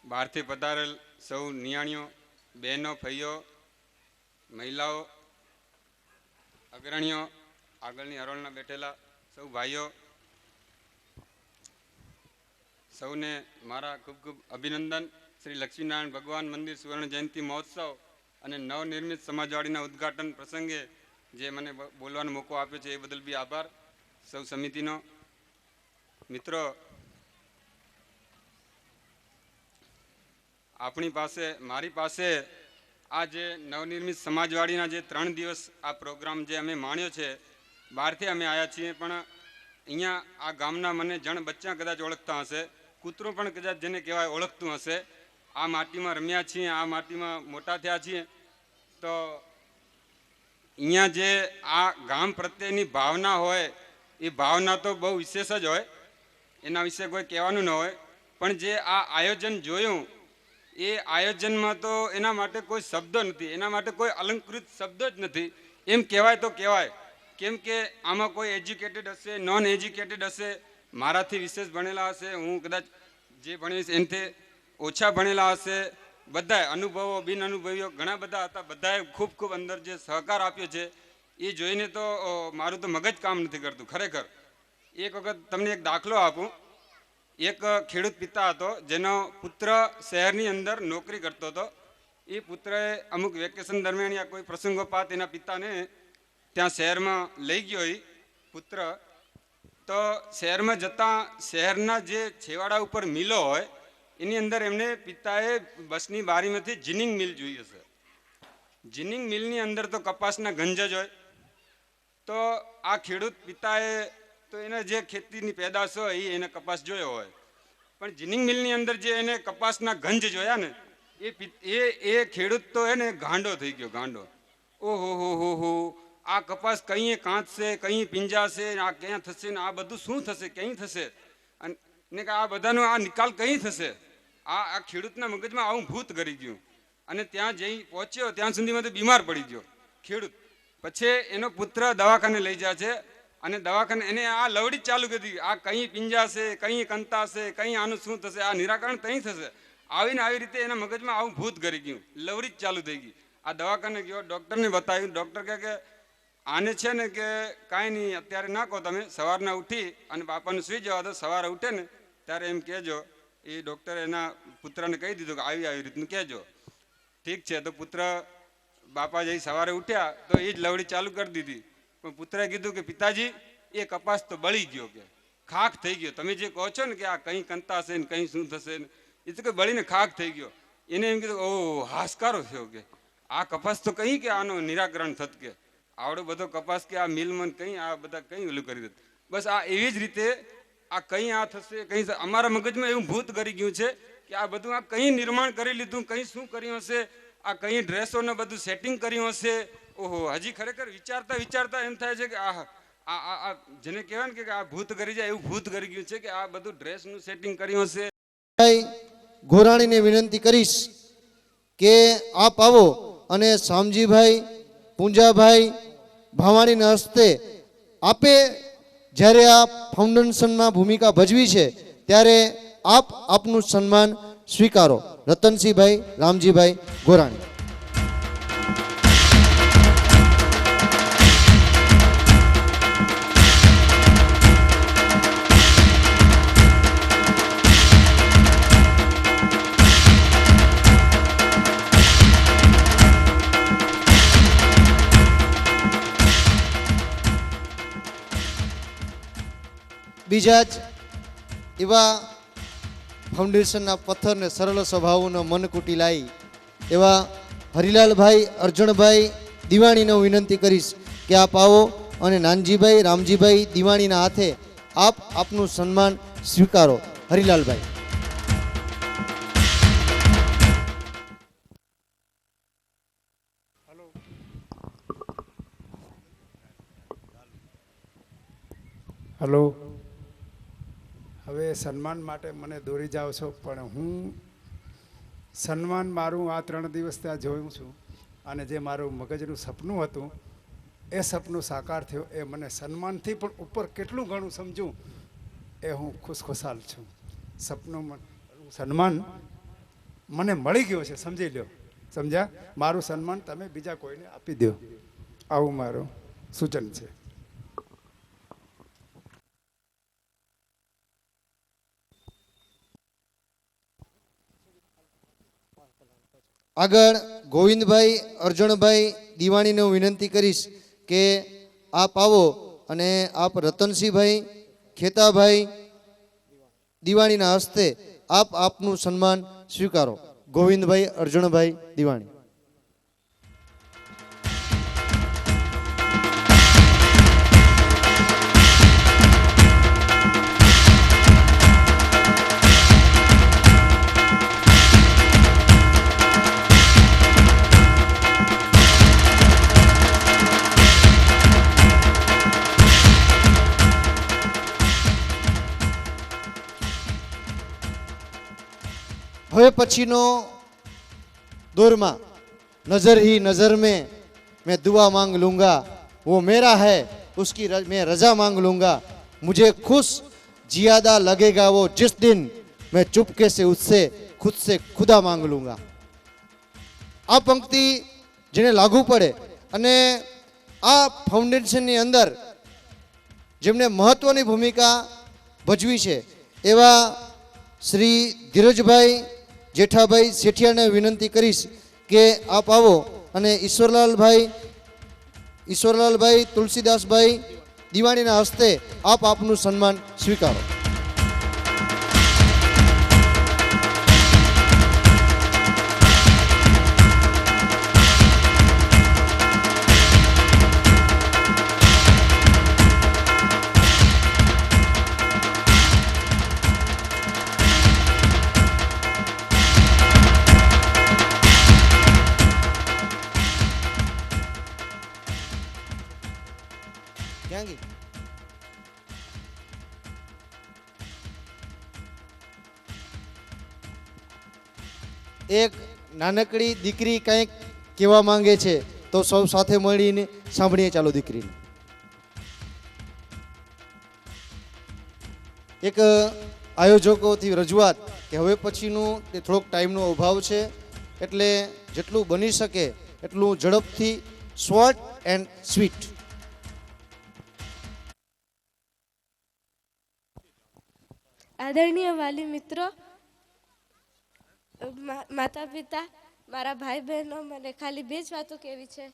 બહારથી પધારેલ સૌ નિયાણીઓ, બહેનો, ભાઈઓ, મહિલાઓ, અગ્રણીઓ, આગળની હરોળના બેઠેલા સૌ ભાઈઓ, સૌને મારા ખૂબ ખૂબ અભિનંદન. શ્રી લક્ષ્મીનારાયણ ભગવાન મંદિર સુવર્ણ જયંતિ મહોત્સવ અને નવનિર્મિત સમાજવાડીના ઉદ્ઘાટન પ્રસંગે જે મને બોલવાનો મોકો આપ્યો છે એ બદલ બી આભાર સૌ સમિતિનો. મિત્રો, મારી પાસે આ જે નવનિર્મિત સમાજવાડીના જે 3 દિવસ આ પ્રોગ્રામ જે અમે માણ્યો છે, બહારથી અમે આવ્યા છીએ, પણ અહીંયા આ ગામના મને જણ બચ્ચા કદાચ ઓળખતા હશે, કૂતરો પણ કદાચ જેને કહેવાય ઓળખતું હશે. આ માટીમાં રમ્યા છીએ, આ માટીમાં મોટા થયા છીએ, તો અહીંયા જે આ ગામ પ્રત્યેની ભાવના હોય એ ભાવના તો બહુ વિશેષ જ હોય, એના વિશે કોઈ કહેવાનું ન હોય. પણ જે આ આયોજન જોયું એ આયોજનમાં તો એના માટે કોઈ શબ્દ નથી, એના માટે કોઈ અલંકૃત શબ્દ જ નથી એમ કહેવાય તો કહેવાય. કેમ કે આમાં કોઈ એજ્યુકેટેડ હશે, નોન એજ્યુકેટેડ હશે, મારાથી વિશેષ ભણેલા હશે, હું કદાચ જે ભણીશ એનાથી ઓછા ભણેલા હશે, બધાએ અનુભવો બિન અનુભવીઓ ઘણા બધા હતા, બધાએ ખૂબ ખૂબ અંદર જે સહકાર આપ્યો છે એ જોઈને તો મારું તો મગજ કામ નથી કરતું ખરેખર. એક વખત તમને એક દાખલો આપું. એક ખેડૂત પિતા હતો જેનો પુત્ર શહેરની અંદર નોકરી કરતો હતો. એ પુત્રએ અમુક વેકેશન દરમિયાન યા કોઈ પ્રસંગોપાત એના પિતાને ત્યાં શહેરમાં લઈ ગયો. એ પુત્ર તો શહેરમાં જતાં શહેરના જે છેવાડા ઉપર મિલો હોય એની અંદર એમને પિતાએ બસની બારીમાંથી જીનિંગ મિલ જોઈ હશે. જીનિંગ મિલની અંદર તો કપાસના ગંજ જ હોય. તો આ ખેડૂત પિતાએ તો એને જે ખેતીની પેદાશ હોય એ એને કપાસ જોયો હોય, પણ જીનિંગ મિલની અંદર જે એને કપાસના ગંજ જોયા ને એ ખેડૂત તો એને ગાંડો થઈ ગયો, ગાંડો. ઓહો હો હો હો, આ કપાસ કઈ કાંચશે, કઈ પિંજાશે, આ ક્યાં થશે ને આ બધું શું થશે, ક્યાં થશે, અને આ બધાનો આ નિકાલ કઈ થશે. આ ખેડૂતના મગજમાં આવું ભૂત કરી ગયું. અને ત્યાં જઈ પહોંચ્યો ત્યાં સુધીમાં તો બીમાર પડી ગયો ખેડૂત. પછી એનો પુત્ર દવાખાને લઈ જાય છે અને દવાખાને એને આ લવડી ચાલુ કરી, આ કઈ પિંજાશે, કઈ કંતાશે, કઈ આનું શું થશે, આ નિરાકરણ કઈ થશે. આવીને આવી રીતે એના મગજમાં આવું ભૂત કરી ગયું, લવડી જ ચાલુ થઈ ગઈ. આ દવાખાને ગયો, ડૉક્ટરને બતાવ્યું. ડૉક્ટર કહે કે આને છે ને કે કાંઈ નહીં, અત્યારે નાખો, તમે સવારના ઉઠી અને બાપાને સૂઈ જવા દો, સવારે ઉઠે ને ત્યારે એમ કહેજો. એ ડૉક્ટરે એના પુત્રને કહી દીધું કે આવી રીતનું કહેજો. ઠીક છે. તો પુત્ર બાપા જઈ સવારે ઉઠ્યા તો એ જ લવડી ચાલુ કરી દીધી. પણ પુત્રએ કીધું કે પિતાજી એ કપાસ તો બળી ગયો, કે ખાખ થઈ ગયો. તમે જે કહો છો ને કે આ કંઈ કંતાશે ને કંઈ શું થશે ને, એ તો કે બળીને ખાખ થઈ ગયો. એને એમ કીધું ઓહ હાશકારો થયો કે આ કપાસ તો કંઈ કે આનું નિરાકરણ થત, કે આવડો બધો કપાસ કે આ મિલમાં કંઈ આ બધા કંઈ ઓલું કરી દે. બસ આ એવી જ રીતે આ કંઈ આ થશે, કંઈ અમારા મગજમાં એવું ભૂત કરી ગયું છે કે આ બધું આ કંઈ નિર્માણ કરી લીધું, કંઈ શું કર્યું હશે, આ કંઈ ડ્રેસોને બધું સેટિંગ કર્યું હશે. ઓહો, હજી ખરેખર વિચારતા વિચારતા એમ થાય છે કે આ જેને કહેવાય ને કે આ ભૂત કરી જાય એવું ભૂત કરી ગયું છે કે આ બધું ડ્રેસનું સેટિંગ કર્યું હશે. ગોરાણીને વિનંતી કરીશ કે આપ આવો અને શામજીભાઈ, પૂંજાભાઈ, ભાવાણીના હસ્તે આપે જ્યારે આ ફાઉન્ડેશનમાં ભૂમિકા ભજવી છે ત્યારે આપનું સન્માન સ્વીકારો. રતનસિંહભાઈ, રામજીભાઈ ગોરાણી. બીજા જ એવા ફાઉન્ડેશનના પથ્થરને સરળ સ્વભાવનો મનકુટી લાવી એવા હરિલાલભાઈ, અર્જણભાઈ દિવાણીને હું વિનંતી કરીશ કે આપ આવો અને નાનજીભાઈ, રામજીભાઈ દિવાણીના હાથે આપનું સન્માન સ્વીકારો. હરિલાલભાઈ. હલો. હવે સન્માન માટે મને દોરી જાઓ છો, પણ હું સન્માન મારું આ 3 દિવસ ત્યાં જોયું છું અને જે મારું મગજનું સપનું હતું એ સપનું સાકાર થયું. એ મને સન્માનથી પણ ઉપર કેટલું ઘણું સમજું એ હું ખુશખુશાલ છું. સન્માન મને મળી ગયો છે, સમજી લ્યો. સમજ્યા? મારું સન્માન તમે બીજા કોઈને આપી દો, આવું મારું સૂચન છે. આગળ ગોવિંદભાઈ અર્જણભાઈ દિવાણીને હું વિનંતી કરીશ કે આપ આવો અને આપ રતનસિંહભાઈ ખેતાભાઈ દિવાણીના હસ્તે આપ આપનું સન્માન સ્વીકારો. ગોવિંદભાઈ અર્જણભાઈ દિવાણી. હવે પછીનો દોરમાં નજર ही नजर में मैं दुआ मांग लूंगा, वो मेरा है उसकी मैं रजा मांग लूंगा, मुझे खुश जियादा लगेगा वो जिस दिन मैं चुपके से उससे खुद से खुदा मांग लूंगा. આ પંક્તિ જેને લાગુ પડે અને આ ફાઉન્ડેશનની અંદર જેમને મહત્વની ભૂમિકા ભજવી છે એવા શ્રી ધીરજભાઈ જેઠાભાઈ શેઠિયાને વિનંતી કરીશ કે આપ આવો અને ઈશ્વરલાલભાઈ તુલસીદાસભાઈ દિવાણીના હસ્તે આપ આપનું સન્માન સ્વીકારો. ક્યાં ગઈ? એક નાનકડી દીકરી કંઈક કહેવા માંગે છે તો સૌ સાથે મળીને સાંભળીએ. ચાલો દીકરીને. એક આયોજકોથી રજૂઆત કે હવે પછીનું તે થોડોક ટાઈમનો અભાવ છે એટલે જેટલું બની શકે એટલું ઝડપથી શોર્ટ એન્ડ સ્વીટ. આદરણીય વાલી મિત્રો, માતા પિતા, મારા ભાઈ બહેનો, મને ખાલી બે જ વાતો કહેવી છે.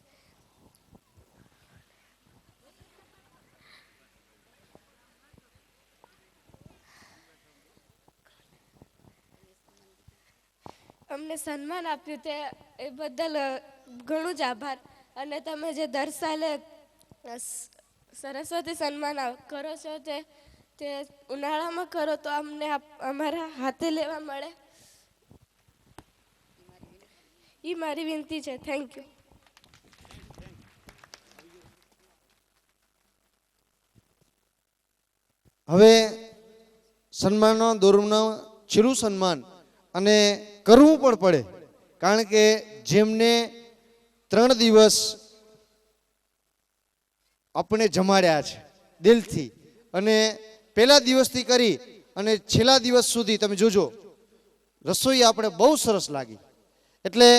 અમને સન્માન આપ્યું તે એ બદલ ઘણું જ આભાર. અને તમે જે દર સાલે સરસ્વતી સન્માન કરો છો તે ઉનાળામાં કરો તો અમને અમારા હાથે લેવા મળે એ મારી વિનંતી છે. Thank you. હવે સન્માનનો દોરનું છેલ્લું સન્માન અને કરવું પણ પડે કારણ કે જેમને 3 દિવસ આપણે જમાડ્યા છે દિલથી અને પહેલા દિવસથી કરી અને છેલ્લા દિવસ સુધી તમે જોજો રસોઈ આપણે બહુ સરસ લાગી એટલે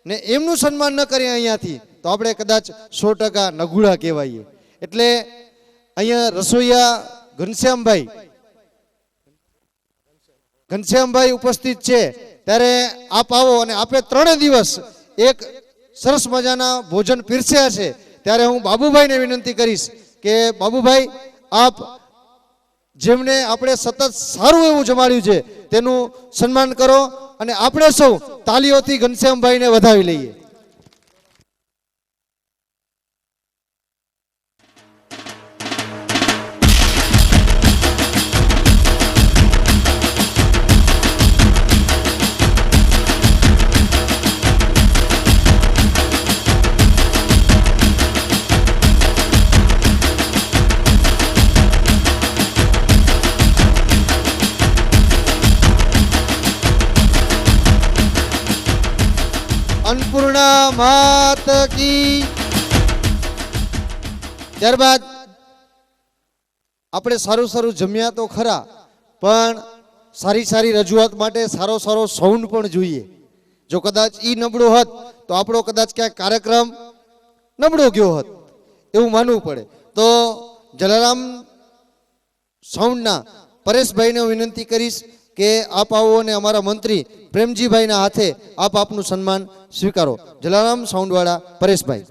ને એમનું સન્માન ન કરીએ અહીંયાથી તો આપણે કદાચ 100% નગુડા કહેવાઈએ. એટલે અહીંયા રસોઈયા ઘનશ્યામભાઈ ઉપસ્થિત છે ત્યારે આપ આવો અને આપે 3 દિવસ એક સરસ મજાના ભોજન પીરસ્યા છે ત્યારે હું બાબુભાઈને વિનંતી કરીશ કે બાબુભાઈ આપ જેમને આપણે સતત સારું એવું જમાડ્યું છે તેનું સન્માન કરો અને આપણે સૌ તાલીઓથી ઘનશ્યામભાઈને વધાવી લઈએ. अन्नपूर्णा मात की. ત્યારબાદ આપણે સારું સારું જમ્યા તો ખરા પણ સારી સારી રજૂઆત માટે સારો સારો સાઉન્ડ પણ જોઈએ. જો કદાચ એ નબળો હોત તો આપણો કદાચ ક્યાંક કાર્યક્રમ નબળો ગયો હોત એવું માનવું પડે. તો જલારામ સાઉન્ડના પરેશભાઈને હું વિનંતી કરીશ કે આપ આવો અને અમારા મંત્રી પ્રેમજીભાઈના હાથે આપ આપનું સન્માન સ્વીકારો. જલારામ સાઉન્ડવાળા પરેશભાઈ.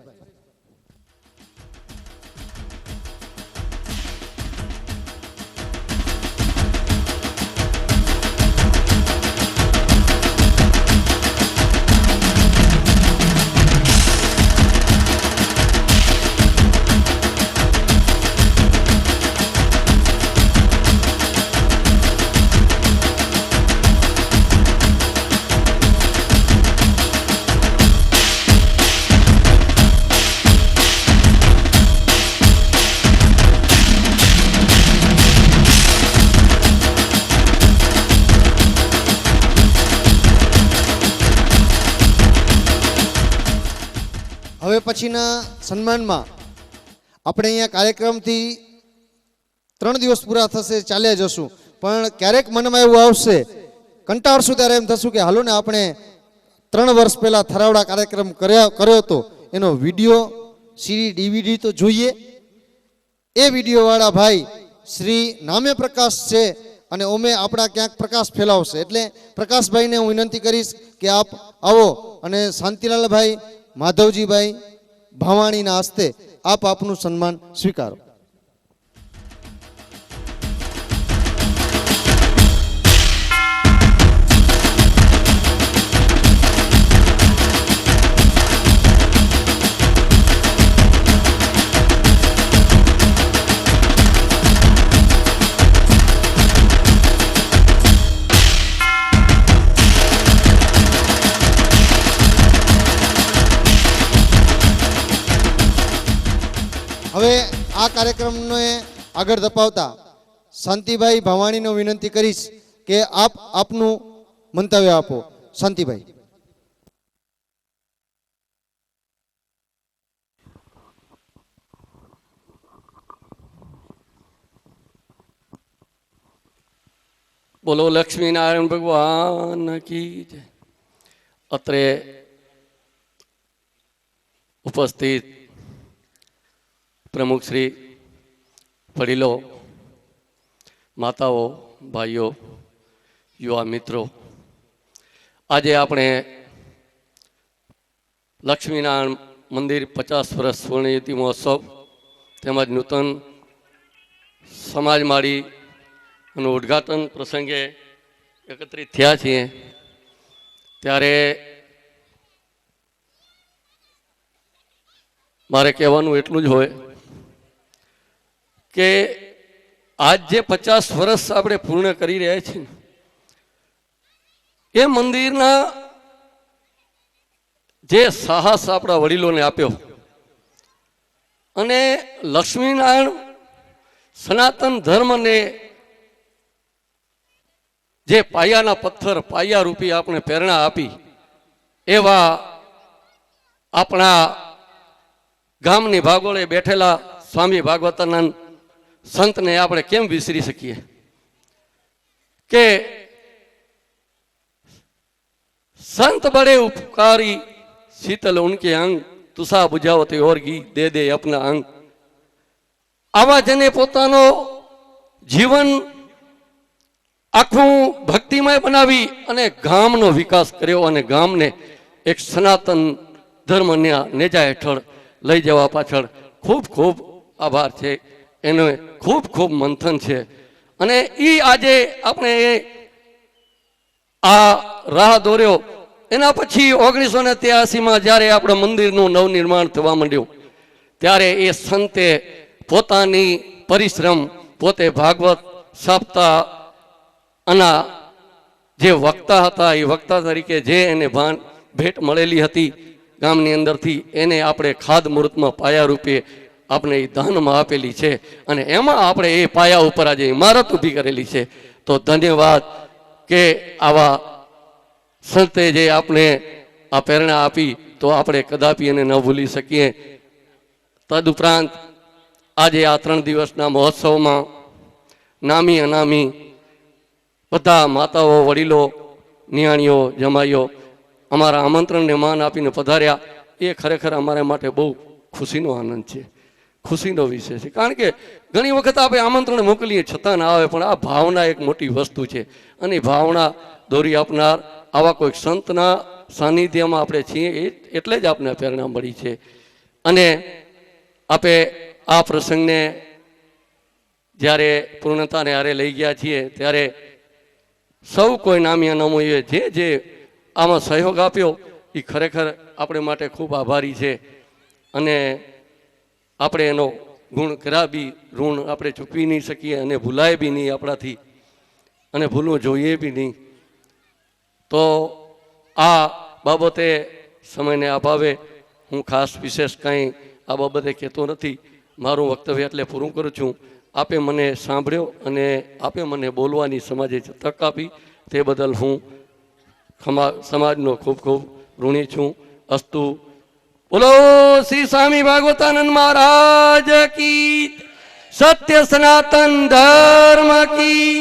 હવે પછીના સન્માનમાં આપણે અહીંયા કાર્યક્રમથી 3 દિવસ પૂરા થશે, ચાલ્યા જશું. પણ ક્યારેક મનમાં એવું આવશે, કંટાળશું ત્યારે એમ થશું કે હાલો ને આપણે 3 વર્ષ પહેલાં થરાવડા કાર્યક્રમ કર્યો હતો એનો વિડીયો સીડી DVD તો જોઈએ. એ વિડીયોવાળા ભાઈ શ્રી નામે પ્રકાશ છે અને ઓમે આપણા ક્યાંક પ્રકાશ ફેલાવશે. એટલે પ્રકાશભાઈને હું વિનંતી કરીશ કે આપ આવો અને શાંતિલાલભાઈ માધવજીભાઈ ભાવાણીના હસ્તે આપ આપનું સન્માન સ્વીકારો. હવે આ કાર્યક્રમને આગળ ધપાવતા શાંતિભાઈ ભાવાણીને વિનંતી કરીશ કે આપ આપનું મંતવ્ય આપો. શાંતિભાઈ. બોલો લક્ષ્મીનારાયણ ભગવાન કી જય. અત્રે ઉપસ્થિત પ્રમુખ શ્રી, વડીલો, માતાઓ, ભાઈઓ, યુવા મિત્રો, આજે આપણે લક્ષ્મીનારાયણ મંદિર 50 વર્ષ સ્વર્ણજયંતિ મહોત્સવ તેમજ નૂતન સમાજમાળીનું ઉદ્ઘાટન પ્રસંગે એકત્રિત થયા છીએ. ત્યારે મારે કહેવાનું એટલું જ હોય કે આજ જે 50 વર્ષ આપણે પૂર્ણ કરી રહ્યા છીએ એ મંદિરના જે સાહસ આપણા વડીલોને આપ્યો અને લક્ષ્મીનારાયણ સનાતન ધર્મને જે પાયાના પથ્થર, પાયા રૂપી આપણે પ્રેરણા આપી એવા આપણા ગામની ભાગોળે બેઠેલા સ્વામી ભાગવતાનંદ સંતને આપણે કેમ વિસરી શકીએ કે સંત બડે ઉપકારી શીતલ ઉનકે અંગ તુષા બુઝાવતી ઓર ઘી દે દે અપના અંગ. આવા જેને પોતાનો જીવન આખું ભક્તિમય બનાવી અને ગામનો વિકાસ કર્યો અને ગામને એક સનાતન ધર્મના નેજા હેઠળ લઈ જવા પાછળ ખૂબ ખૂબ આભાર છે, એનો ખૂબ ખૂબ મંથન છે. અને એ આજે આપણે આ રાહ દોર્યો. એના પછી 1983માં જ્યારે આપણા મંદિરનું નવનિર્માણ થવા માંડ્યું ત્યારે એ સંતે પોતાની પરિશ્રમ, પોતે ભાગવત સાપતા આના જે વક્તા હતા એ વક્તા તરીકે જે એને ભેટ મળેલી હતી ગામની અંદરથી, એને આપણે ખાદ મુહૂર્તમાં પાયા રૂપે આપણે એ દાનમાં આપેલી છે અને એમાં આપણે એ પાયા ઉપર આજે ઇમારત ઊભી કરેલી છે. તો ધન્યવાદ કે આવા સંતે જે આપણે આ પ્રેરણા આપી તો આપણે કદાપી એને ન ભૂલી શકીએ. તદુપરાંત આજે આ 3 દિવસના મહોત્સવમાં નામી અનામી બધા માતાઓ, વડીલો, નિયાણીઓ, જમાઈઓ અમારા આમંત્રણને માન આપીને પધાર્યા, એ ખરેખર અમારા માટે બહુ ખુશીનો આનંદ છે, ખુશીનો વિષય છે. કારણ કે ઘણી વખત આપણે આમંત્રણ મોકલીએ છતાં ના આવે, પણ આ ભાવના એક મોટી વસ્તુ છે. અને ભાવના દોરી આપનાર આવા કોઈક સંતના સાનિધ્યમાં આપણે છીએ, એટલે જ આપને પ્રેરણા મળી છે. અને આપે આ પ્રસંગને જ્યારે પૂર્ણતાને હારે લઈ ગયા છીએ, ત્યારે સૌ કોઈ નામી અનામોએ જે આમાં સહયોગ આપ્યો એ ખરેખર આપણે માટે ખૂબ આભારી છે. અને આપણે એનો ગુણ કર્યા બી ઋણ આપણે ચૂકવી નહીં શકીએ, અને ભૂલાય બી નહીં આપણાથી, અને ભૂલવું જોઈએ બી નહીં. તો આ બાબતે સમયને અભાવે હું ખાસ વિશેષ કાંઈ આ બાબતે કહેતો નથી. મારું વક્તવ્ય એટલે પૂરું કરું છું. આપે મને સાંભળ્યો અને આપે મને બોલવાની સમાજે તક આપી, તે બદલ હું સમાજનો ખૂબ ખૂબ ઋણી છું. અસ્તુ. બોલો શ્રી સ્વામી ભાગવતાનંદ મહારાજ કી, સત્ય સનાતન ધર્મ કી.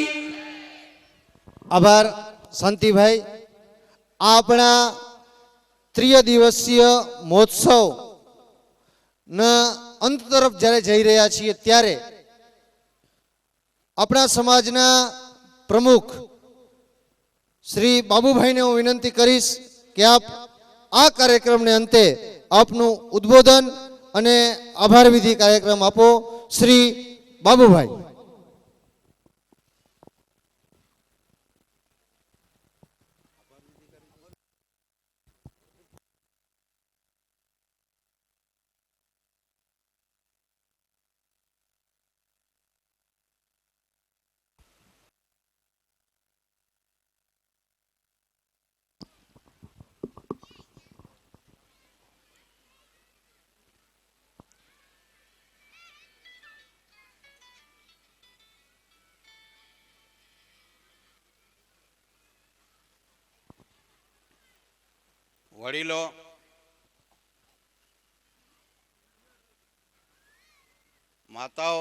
આભાર શાંતિભાઈ. આપણા 3 દિવસીય મહોત્સવના અંત તરફ જ્યારે જઈ રહ્યા છીએ, ત્યારે આપણા સમાજના પ્રમુખ શ્રી બાબુભાઈને હું વિનંતી કરીશ કે આપ આ કાર્યક્રમને અંતે આપનું ઉદ્બોધન અને આભાર વિધિ કાર્યક્રમ આપો. શ્રી બાબુભાઈ. વડીલો, માતાઓ,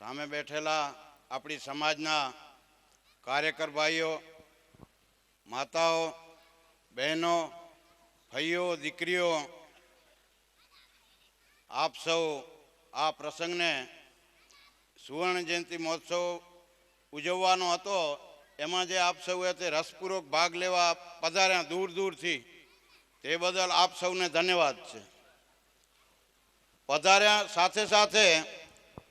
સામે બેઠેલા આપણી સમાજના કાર્યકર ભાઈઓ, માતાઓ, બહેનો, ભાઈઓ, દીકરીઓ, આપ સૌ આ પ્રસંગને સુવર્ણ જયંતિ મહોત્સવ ઉજવવાનો હતો, એમાં જે આપ સૌએ તે રસપૂર્વક ભાગ લેવા પધાર્યા દૂર દૂરથી, તે બદલ આપ સૌને ધન્યવાદ છે. પધાર્યા સાથે સાથે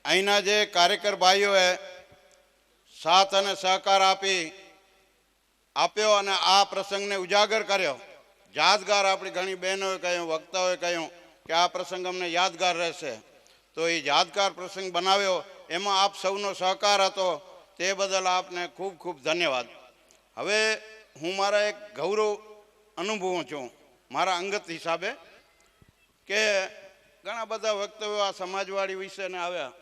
અહીંના જે કાર્યકર ભાઈઓએ સાથ અને સહકાર આપ્યો અને આ પ્રસંગને ઉજાગર કર્યો. યાદગાર આપણી ઘણી બહેનોએ કહ્યું, વક્તાઓએ કહ્યું કે આ પ્રસંગ અમને યાદગાર રહેશે. તો એ યાદગાર પ્રસંગ બનાવ્યો, એમાં આપ સૌનો સહકાર હતો, તે બદલ આપને ખૂબ ખૂબ ધન્યવાદ. હવે હું મારા એક ગૌરવ અનુભવું છું મારા અંગત હિસાબે, કે ઘણા બધા વક્તવ્યો આ સમાજવાડી વિશેને આવ્યા,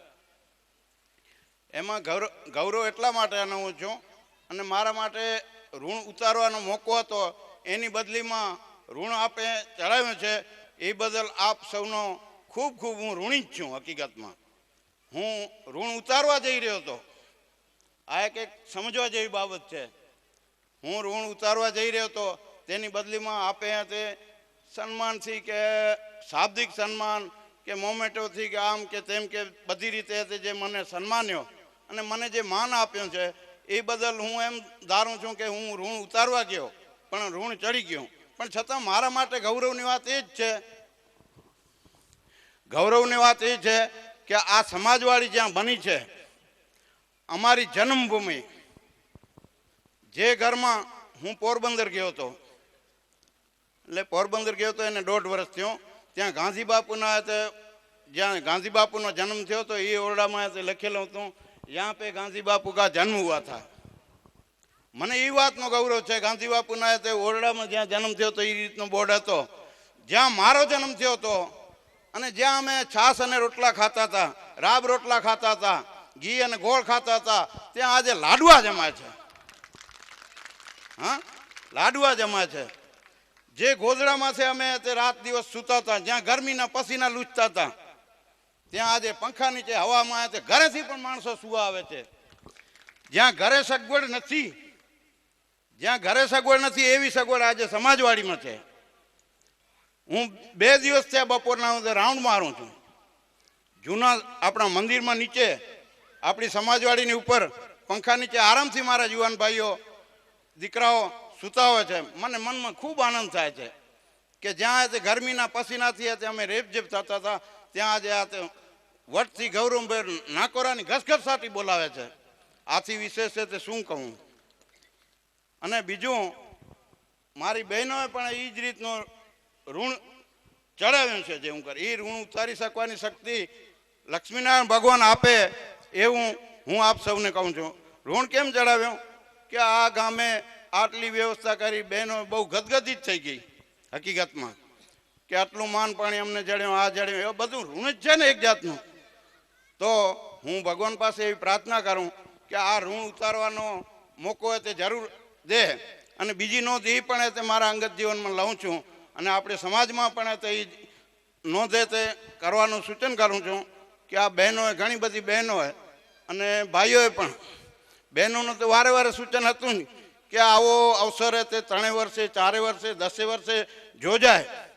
એમાં ગૌરવ એટલા માટે અનુભવું છું, અને મારા માટે ઋણ ઉતારવાનો મોકો હતો, એની બદલીમાં ઋણ આપે ચડાવ્યું છે, એ બદલ આપ સૌનો ખૂબ ખૂબ હું ઋણી જ છું. હકીકતમાં હું ઋણ ઉતારવા જઈ રહ્યો હતો. આ એક સમજવા જેવી બાબત છે. હું ઋણ ઉતારવા જઈ રહ્યો હતો, તેની બદલીમાં આપે તે સન્માનથી કે શાબ્દિક સન્માન કે મોમેન્ટોથી કે આમ કે તેમ કે બધી રીતે જે મને સન્માન્યો અને મને જે માન આપ્યું છે, એ બદલ હું એમ ધારું છું કે હું ઋણ ઉતારવા ગયો પણ ઋણ ચડી ગયું. પણ છતાં મારા માટે ગૌરવની વાત એ જ છે, ગૌરવની વાત એ છે કે આ સમાજવાડી જ્યાં બની છે, અમારી જન્મભૂમિ, જે ઘરમાં હું પોરબંદર ગયો હતો, એટલે પોરબંદર ગયો હતો એને 1.5 વર્ષ થયો, ત્યાં ગાંધી બાપુના જ્યાં ગાંધી બાપુનો જન્મ થયો હતો, એ ઓરડામાં લખેલું હતું, યહાં પે ગાંધી બાપુ કા જન્મ હુઆ થા. મને એ વાતનો ગૌરવ છે, ગાંધી બાપુના તે ઓરડામાં જ્યાં જન્મ થયો હતો એ રીતનો બોર્ડ હતો, જ્યાં મારો જન્મ થયો હતો, અને જ્યાં અમે છાશ અને રોટલા ખાતા હતા, રાબ રોટલા ખાતા હતા, ઘી અને ગોળ ખાતા હતા, ત્યાં આજે લાડવા જમાય છે. હા, લાડવા જમાય છે. જે ગોદડામાં છે અમે તે રાત દિવસ સૂતા હતા, જ્યાં ગરમીના પસીના લૂછતા હતા, ત્યાં આજે પંખા નીચે હવામાં આવે છે, ઘરેથી પણ માણસો સુવા આવે છે. જ્યાં ઘરે સગવડ નથી, જ્યાં ઘરે સગવડ નથી એવી સગવડ આજે સમાજવાડીમાં છે. હું 2 દિવસ થયા બપોરના હું રાઉન્ડ મારું છું. જૂના આપણા મંદિરમાં નીચે આપણી સમાજવાડીની ઉપર પંખા નીચે આરામથી મારા યુવાન ભાઈઓ દીકરાઓ સૂતા હોય છે. મને મનમાં ખૂબ આનંદ થાય છે કે જ્યાં તે ગરમીના પસીનાથી અમે રેપઝેપ થતા હતા ત્યાં આજે આ તે વટથી ગૌરવભેર નાકોરાની ઘસઘસાટી બોલાવે છે. આથી વિશેષ છે તે શું કહું. અને બીજું, મારી બહેનોએ પણ એ જ રીતનું ઋણ ચડાવ્યું છે. જે હું કર એ ઋણ ઉતારી શકવાની શક્તિ લક્ષ્મીનારાયણ ભગવાન આપે એવું હું આપ સૌને કહું છું. ઋણ કેમ ચડાવ્યું કે આ ગામે આટલી વ્યવસ્થા કરી, બહેનો બહુ ગદગદિત થઈ ગઈ હકીકતમાં કે આટલું માન પાણી અમને જડ્યું, આ જડ્યું, એવું બધું ઋણ જ છે ને એક જાતનું. તો હું ભગવાન પાસે એવી પ્રાર્થના કરું કે આ ઋણ ઉતારવાનો મોકો હોય તે જરૂર દે. અને બીજી નોંધ એ પણ તે મારા અંગત જીવનમાં લઉં છું અને આપણે સમાજમાં પણ તે નોંધે તે કરવાનું સૂચન કરું છું કે આ બહેનોએ, ઘણી બધી બહેનોએ અને ભાઈઓએ પણ, બહેનોનું તો વારે વારે સૂચન હતું ને કે આવો અવસરે તે 3 વર્ષે 4 વર્ષે 10 વર્ષે જોજાય.